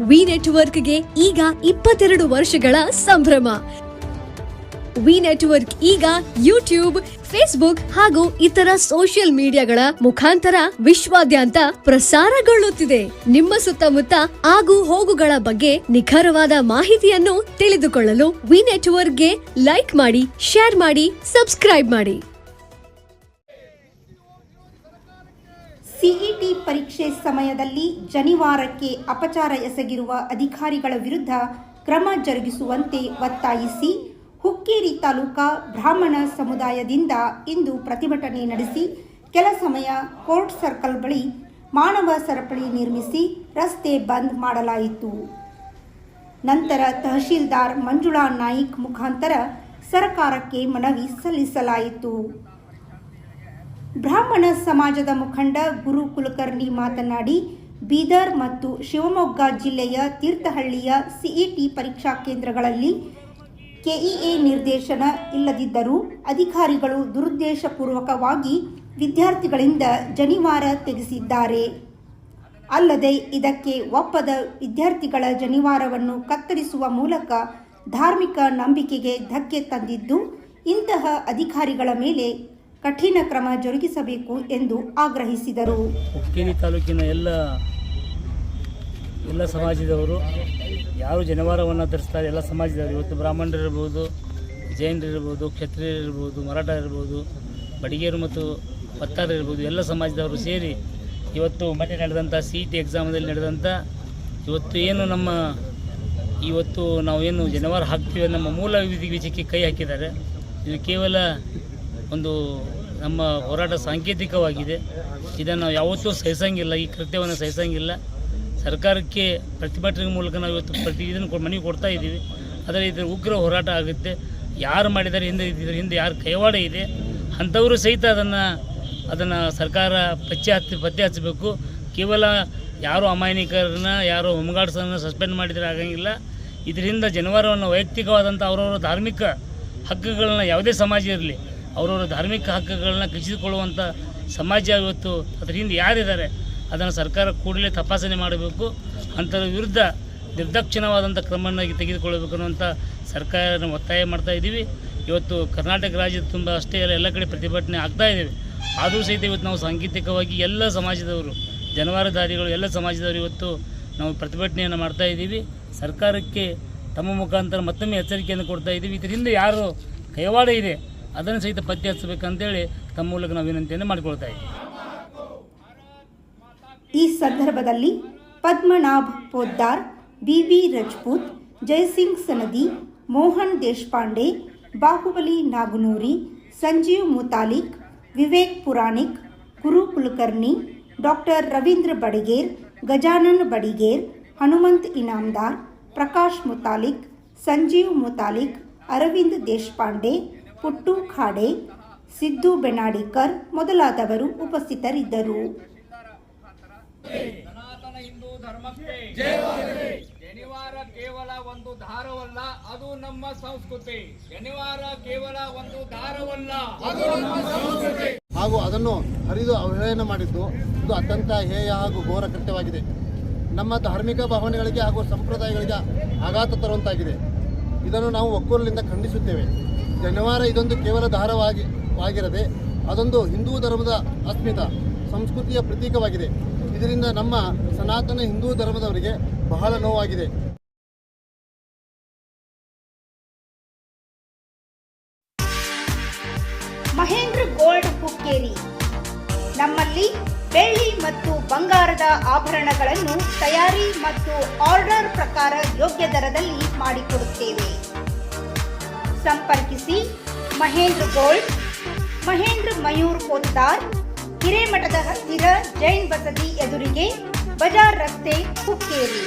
V ನೆಟ್ವರ್ಕ್ಗೆ ಈಗ 22 ವರ್ಷಗಳ ಸಂಭ್ರಮ. ವಿ ನೆಟ್ವರ್ಕ್ ಈಗ ಯೂಟ್ಯೂಬ್, ಫೇಸ್ಬುಕ್ ಹಾಗೂ ಇತರ ಸೋಷಿಯಲ್ ಮೀಡಿಯಾಗಳ ಮುಖಾಂತರ ವಿಶ್ವಾದ್ಯಂತ ಪ್ರಸಾರಗೊಳ್ಳುತ್ತಿದೆ. ನಿಮ್ಮ ಸುತ್ತಮುತ್ತ ಆಗು ಹೋಗುಗಳ ಬಗ್ಗೆ ನಿಖರವಾದ ಮಾಹಿತಿಯನ್ನು ತಿಳಿದುಕೊಳ್ಳಲು ವಿ ನೆಟ್ವರ್ಕ್ಗೆ ಲೈಕ್ ಮಾಡಿ, ಶೇರ್ ಮಾಡಿ, ಸಬ್ಸ್ಕ್ರೈಬ್ ಮಾಡಿ. ಸಿಇಟಿ ಪರೀಕ್ಷೆ ಸಮಯದಲ್ಲಿ ಜನಿವಾರಕ್ಕೆ ಅಪಚಾರ ಎಸಗಿರುವ ಅಧಿಕಾರಿಗಳ ವಿರುದ್ಧ ಕ್ರಮ ಜರುಗಿಸುವಂತೆ ಒತ್ತಾಯಿಸಿ ಹುಕ್ಕೇರಿ ತಾಲೂಕಾ ಬ್ರಾಹ್ಮಣ ಸಮುದಾಯದಿಂದ ಇಂದು ಪ್ರತಿಭಟನೆ ನಡೆಸಿ ಕೆಲ ಸಮಯ ಕೋರ್ಟ್ ಸರ್ಕಲ್ ಬಳಿ ಮಾನವ ಸರಪಳಿ ನಿರ್ಮಿಸಿ ರಸ್ತೆ ಬಂದ್ ಮಾಡಲಾಯಿತು. ನಂತರ ತಹಶೀಲ್ದಾರ್ ಮಂಜುಳಾ ನಾಯ್ಕ್ ಮುಖಾಂತರ ಸರ್ಕಾರಕ್ಕೆ ಮನವಿ ಸಲ್ಲಿಸಲಾಯಿತು. ಬ್ರಾಹ್ಮಣ ಸಮಾಜದ ಮುಖಂಡ ಗುರು ಕುಲಕರ್ಣಿ ಮಾತನಾಡಿ, ಬೀದರ್ ಮತ್ತು ಶಿವಮೊಗ್ಗ ಜಿಲ್ಲೆಯ ತೀರ್ಥಹಳ್ಳಿಯ ಸಿಇಟಿ ಪರೀಕ್ಷಾ ಕೇಂದ್ರಗಳಲ್ಲಿ ಕೆಇಎ ನಿರ್ದೇಶನ ಇಲ್ಲದಿದ್ದರೂ ಅಧಿಕಾರಿಗಳು ದುರುದ್ದೇಶಪೂರ್ವಕವಾಗಿ ವಿದ್ಯಾರ್ಥಿಗಳಿಂದ ಜನಿವಾರ ತೆಗೆಸಿದ್ದಾರೆ. ಅಲ್ಲದೆ ಇದಕ್ಕೆ ಒಪ್ಪದ ವಿದ್ಯಾರ್ಥಿಗಳ ಜನಿವಾರವನ್ನು ಕತ್ತರಿಸುವ ಮೂಲಕ ಧಾರ್ಮಿಕ ನಂಬಿಕೆಗೆ ಧಕ್ಕೆ ತಂದಿದ್ದು, ಇಂತಹ ಅಧಿಕಾರಿಗಳ ಮೇಲೆ ಕಠಿಣ ಕ್ರಮ ಜರುಗಿಸಬೇಕು ಎಂದು ಆಗ್ರಹಿಸಿದರು. ಹುಕ್ಕೇರಿ ತಾಲೂಕಿನ ಎಲ್ಲ ಸಮಾಜದವರು ಯಾರು ಜನಿವಾರವನ್ನು ಧರಿಸ್ತಾರೆ, ಎಲ್ಲ ಸಮಾಜದವರು, ಇವತ್ತು ಬ್ರಾಹ್ಮಣರಿರ್ಬೋದು, ಜೈನರಿರ್ಬೋದು, ಕ್ಷತ್ರಿಯರಿರ್ಬೋದು, ಮರಾಠ ಇರ್ಬೋದು, ಬಡಿಗೇರು ಮತ್ತು ಪತ್ತಾರರಿರ್ಬೋದು, ಎಲ್ಲ ಸಮಾಜದವರು ಸೇರಿ ಇವತ್ತು ಮೊನ್ನೆ ನಡೆದಂಥ ಸಿಇಟಿ ಎಕ್ಸಾಮದಲ್ಲಿ ನಡೆದಂಥ ಇವತ್ತು ನಾವೇನು ಜನಿವಾರ ಹಾಕ್ತೀವಿ ನಮ್ಮ ಮೂಲ ವಿಧಿವಿಜಯಕ್ಕೆ ಕೈ ಹಾಕಿದ್ದಾರೆ. ಇದು ಕೇವಲ ಒಂದು ನಮ್ಮ ಹೋರಾಟ ಸಾಂಕೇತಿಕವಾಗಿದೆ. ಇದನ್ನು ಯಾವತ್ತೂ ಸಹಿಸಂಗಿಲ್ಲ, ಈ ಕೃತ್ಯವನ್ನು ಸಹಿಸಂಗಿಲ್ಲ. ಸರ್ಕಾರಕ್ಕೆ ಪ್ರತಿಭಟನೆ ಮೂಲಕ ನಾವು ಇವತ್ತು ಇದನ್ನು ಮನವಿ ಕೊಡ್ತಾ ಇದ್ದೀವಿ. ಆದರೆ ಇದರ ಉಗ್ರ ಹೋರಾಟ ಆಗುತ್ತೆ. ಯಾರು ಮಾಡಿದ್ದಾರೆ, ಇದರ ಹಿಂದೆ ಯಾರು ಕೈವಾಡ ಇದೆ ಅಂಥವರು ಸಹಿತ ಅದನ್ನು ಸರ್ಕಾರ ಪತ್ತೆ ಹಚ್ಚಬೇಕು. ಕೇವಲ ಯಾರು ಅಮಾಯಕರನ್ನ, ಯಾರು ಹೋಮ್ಗಾರ್ಡ್ಸನ್ನು ಸಸ್ಪೆಂಡ್ ಮಾಡಿದರೆ ಆಗಂಗಿಲ್ಲ. ಇದರಿಂದ ಜನಿವಾರವನ್ನು ವೈಯಕ್ತಿಕವಾದಂಥ ಅವರವರ ಧಾರ್ಮಿಕ ಹಕ್ಕುಗಳನ್ನ, ಯಾವುದೇ ಸಮಾಜ ಇರಲಿ, ಅವರವರ ಧಾರ್ಮಿಕ ಹಕ್ಕುಗಳನ್ನ ಕಸಿದುಕೊಳ್ಳುವಂಥ ಸಮಾಜ ಇವತ್ತು ಅದರ ಹಿಂದೆ ಯಾರಿದ್ದಾರೆ ಅದನ್ನು ಸರ್ಕಾರ ಕೂಡಲೇ ತಪಾಸಣೆ ಮಾಡಬೇಕು. ಅಂಥದ್ರ ವಿರುದ್ಧ ನಿರ್ದಾಕ್ಷಿಣ್ಯವಾದಂಥ ಕ್ರಮವನ್ನು ತೆಗೆದುಕೊಳ್ಳಬೇಕು ಅನ್ನುವಂಥ ಸರ್ಕಾರನ ಒತ್ತಾಯ ಮಾಡ್ತಾ ಇದ್ದೀವಿ. ಇವತ್ತು ಕರ್ನಾಟಕ ರಾಜ್ಯದ ತುಂಬ ಅಷ್ಟೇ ಎಲ್ಲ ಕಡೆ ಪ್ರತಿಭಟನೆ ಆಗ್ತಾ ಇದ್ದೀವಿ. ಆದರೂ ಸಹಿತ ಇವತ್ತು ನಾವು ಸಾಂಕೇತಿಕವಾಗಿ ಎಲ್ಲ ಸಮಾಜದವರು, ಜನಿವಾರಧಾರಿಗಳು ಎಲ್ಲ ಸಮಾಜದವರು ಇವತ್ತು ನಾವು ಪ್ರತಿಭಟನೆಯನ್ನು ಮಾಡ್ತಾ ಇದ್ದೀವಿ. ಸರ್ಕಾರಕ್ಕೆ ತಮ್ಮ ಮುಖಾಂತರ ಮತ್ತೊಮ್ಮೆ ಎಚ್ಚರಿಕೆಯನ್ನು ಕೊಡ್ತಾ ಇದ್ದೀವಿ. ಇದರಿಂದ ಯಾರು ಕೈವಾಡ ಇದೆ ಅದನ್ನು ಸಹಿತ ಪತ್ತೆ ಹಚ್ಚಬೇಕಂತೇಳಿ ತಮ್ಮ ಮೂಲಕ ನಾವು ವಿನಂತಿಯನ್ನು ಮಾಡಿಕೊಳ್ತಾ ಇದ್ದೀವಿ. ಈ ಸಂದರ್ಭದಲ್ಲಿ ಪದ್ಮನಾಭ್ ಪೋದ್ದಾರ್, ಬಿವಿ ರಜಪೂತ್, ಜಯಸಿಂಗ್ ಸನದಿ, ಮೋಹನ್ ದೇಶಪಾಂಡೆ, ಬಾಹುಬಲಿ ನಾಗನೂರಿ, ಸಂಜೀವ್ ಮುತಾಲಿಕ್, ವಿವೇಕ್ ಪುರಾಣಿಕ್, ಗುರು ಕುಲಕರ್ಣಿ, ಡಾಕ್ಟರ್ ರವೀಂದ್ರ ಬಡಿಗೇರ್, ಗಜಾನನ್ ಬಡಿಗೇರ್, ಹನುಮಂತ್ ಇನಾಮದಾರ್, ಪ್ರಕಾಶ್ ಮುತಾಲಿಕ್, ಸಂಜೀವ್ ಮುತಾಲಿಕ್, ಅರವಿಂದ್ ದೇಶಪಾಂಡೆ, ಪುಟ್ಟು ಖಾಡೆ, ಸಿದ್ದು ಬೆನಾಡಿಕರ್ ಮೊದಲಾದವರು ಉಪಸ್ಥಿತರಿದ್ದರು. ಸನಾತನ ಹಿಂದೂ ಧರ್ಮಕ್ಕೆ ಜನಿವಾರ ಕೇವಲ ಒಂದು ದಾರವಲ್ಲ, ಅದು ನಮ್ಮ ಸಂಸ್ಕೃತಿ. ಜನಿವಾರ ಕೇವಲ ಒಂದು ದಾರವಲ್ಲ, ಅದು ನಮ್ಮ ಸಂಸ್ಕೃತಿ. ಹಾಗೂ ಅದನ್ನು ಹರಿದು ಅವಹೇಳನ ಮಾಡಿದ್ದು ಇದು ಅತ್ಯಂತ ಹೇಯ ಹಾಗೂ ಘೋರ ಕೃತ್ಯವಾಗಿದೆ. ನಮ್ಮ ಧಾರ್ಮಿಕ ಭಾವನೆಗಳಿಗೆ ಹಾಗೂ ಸಂಪ್ರದಾಯಗಳಿಗೆ ಆಘಾತ ತರುವಂತಾಗಿದೆ. ಇದನ್ನು ನಾವು ಒಕ್ಕೊರಲಿಂದ ಖಂಡಿಸುತ್ತೇವೆ. ಜನಿವಾರ ಇದೊಂದು ಕೇವಲ ದಾರವಾಗಿರದೆ ಅದೊಂದು ಹಿಂದೂ ಧರ್ಮದ ಅಸ್ಮಿತ ಸಂಸ್ಕೃತಿಯ ಪ್ರತೀಕವಾಗಿದೆ. ಇದರಿಂದ ನಮ್ಮ ಸನಾತನ ಹಿಂದೂ ಧರ್ಮದವರಿಗೆ ಬಹಳ ನೋವಾಗಿದೆ. ಮಹೇಂದ್ರ ಗೋಲ್ಡ್ ಹುಕ್ಕೇರಿ. ನಮ್ಮಲ್ಲಿ ಬೆಳ್ಳಿ ಮತ್ತು ಬಂಗಾರದ ಆಭರಣಗಳನ್ನು ತಯಾರಿ ಮತ್ತು ಆರ್ಡರ್ ಪ್ರಕಾರ ಯೋಗ್ಯ ದರದಲ್ಲಿ ಮಾಡಿಕೊಡುತ್ತೇವೆ. ಸಂಪರ್ಕಿಸಿ ಮಹೇಂದ್ರ ಗೋಲ್ಡ್, ಮಹೇಂದ್ರ ಮಯೂರ್ ಪೋದ್ದಾರ್, ಹಿರೇಮಠದ ಹತ್ತಿರ ಜೈನ್ ಬಸದಿ ಎದುರಿಗೆ, ಬಜಾರ್ ರಸ್ತೆ, ಹುಕ್ಕೇರಿ.